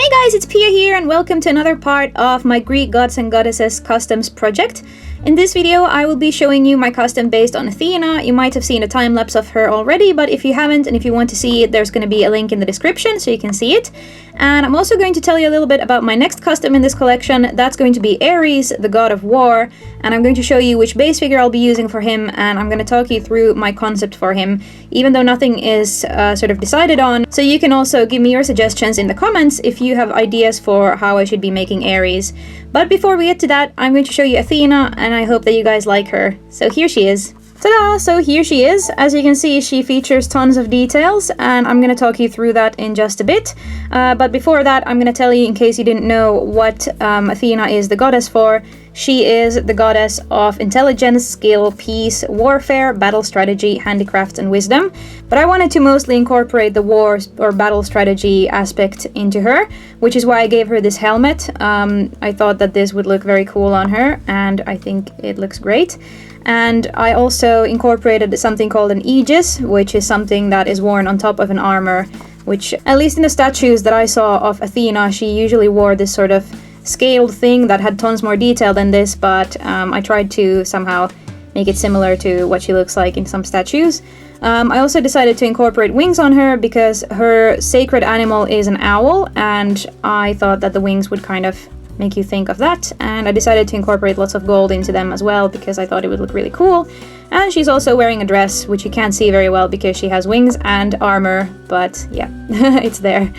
Hey guys, it's Pia here and welcome to another part of my Greek Gods and Goddesses Customs project. In this video, I will be showing you my custom based on Athena. You might have seen a time-lapse of her already, but if you haven't and if you want to see it, there's going to be a link in the description so you can see it. And I'm also going to tell you a little bit about my next custom in this collection. That's going to be Ares, the god of war, and I'm going to show you which base figure I'll be using for him, and I'm going to talk you through my concept for him, even though nothing is sort of decided on. So you can also give me your suggestions in the comments if you have ideas for how I should be making Ares. But before we get to that, I'm going to show you Athena, and I hope that you guys like her. So here she is. Ta-da! So here she is. As you can see, she features tons of details, and I'm going to talk you through that in just a bit. But before that, I'm going to tell you, in case you didn't know, what Athena is the goddess for. She is the goddess of intelligence, skill, peace, warfare, battle strategy, handicraft, and wisdom. But I wanted to mostly incorporate the war or battle strategy aspect into her, which is why I gave her this helmet. I thought that this would look very cool on her, and I think it looks great. And I also incorporated something called an aegis, which is something that is worn on top of an armor, which, at least in the statues that I saw of Athena, she usually wore this sort of scaled thing that had tons more detail than this, but I tried to somehow make it similar to what she looks like in some statues. I also decided to incorporate wings on her because her sacred animal is an owl, and I thought that the wings would kind of make you think of that, and I decided to incorporate lots of gold into them as well because I thought it would look really cool. And she's also wearing a dress, which you can't see very well because she has wings and armor, but yeah, it's there.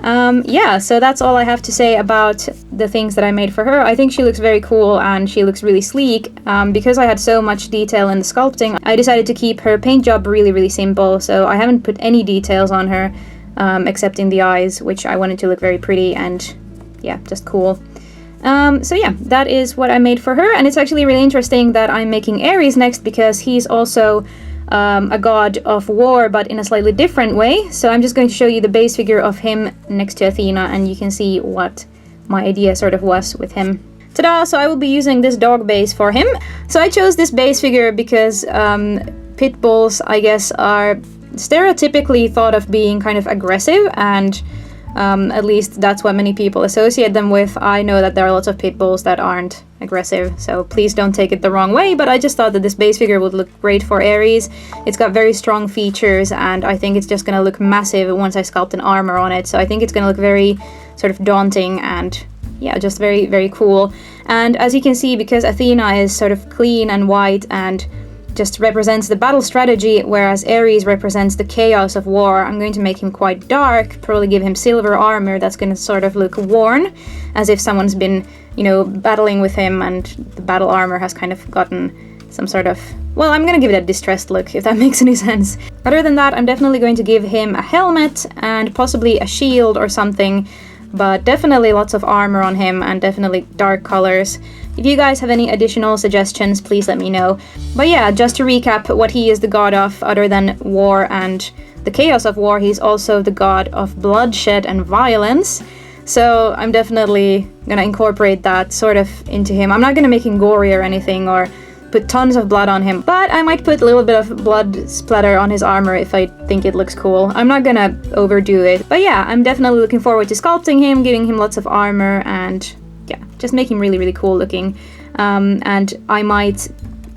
Yeah, so that's all I have to say about the things that I made for her. I think she looks very cool and she looks really sleek. Because I had so much detail in the sculpting, I decided to keep her paint job really simple, so I haven't put any details on her except in the eyes, which I wanted to look very pretty and yeah, just cool. So yeah, that is what I made for her, and it's actually really interesting that I'm making Ares next because he's also a god of war, but in a slightly different way. So I'm just going to show you the base figure of him next to Athena, and you can see what my idea sort of was with him. Ta-da! So I will be using this dog base for him. So I chose this base figure because pit bulls, I guess, are stereotypically thought of being kind of aggressive, and at least that's what many people associate them with. I know that there are lots of pit bulls that aren't aggressive, so please don't take it the wrong way, but I just thought that this base figure would look great for Ares. It's got very strong features, and I think it's just gonna look massive once I sculpt an armor on it, so I think it's gonna look very sort of daunting and yeah, just very cool. And as you can see, because Athena is sort of clean and white and just represents the battle strategy, whereas Ares represents the chaos of war, I'm going to make him quite dark, probably give him silver armor that's going to sort of look worn, as if someone's been, you know, battling with him and the battle armor has kind of gotten some sort of, well, I'm going to give it a distressed look, if that makes any sense. Other than that, I'm definitely going to give him a helmet and possibly a shield or something, but definitely lots of armor on him and definitely dark colors. If you guys have any additional suggestions, please let me know. But yeah, just to recap what he is the god of, other than war and the chaos of war, he's also the god of bloodshed and violence. So I'm definitely gonna incorporate that sort of into him. I'm not gonna make him gory or anything or put tons of blood on him, but I might put a little bit of blood splatter on his armor if I think it looks cool. I'm not gonna overdo it. But yeah, I'm definitely looking forward to sculpting him, giving him lots of armor, and yeah, just make him really cool looking. And I might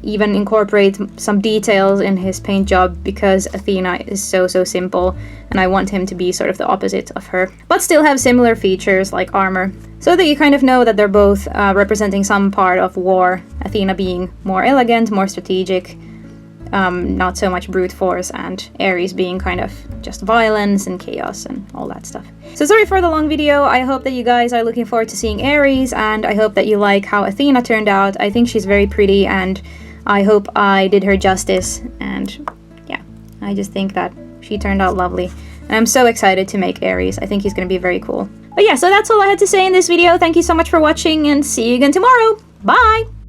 even incorporate some details in his paint job because Athena is so simple, and I want him to be sort of the opposite of her, but still have similar features like armor, so that you kind of know that they're both representing some part of war. Athena being more elegant, more strategic, not so much brute force, and Ares being kind of just violence and chaos and all that stuff. So sorry for the long video. I hope that you guys are looking forward to seeing Ares, and I hope that you like how Athena turned out. I think she's very pretty, and I hope I did her justice, and yeah, I just think that she turned out lovely. And I'm so excited to make Ares. I think he's gonna be very cool. But yeah, so that's all I had to say in this video. Thank you so much for watching, and see you again tomorrow. Bye!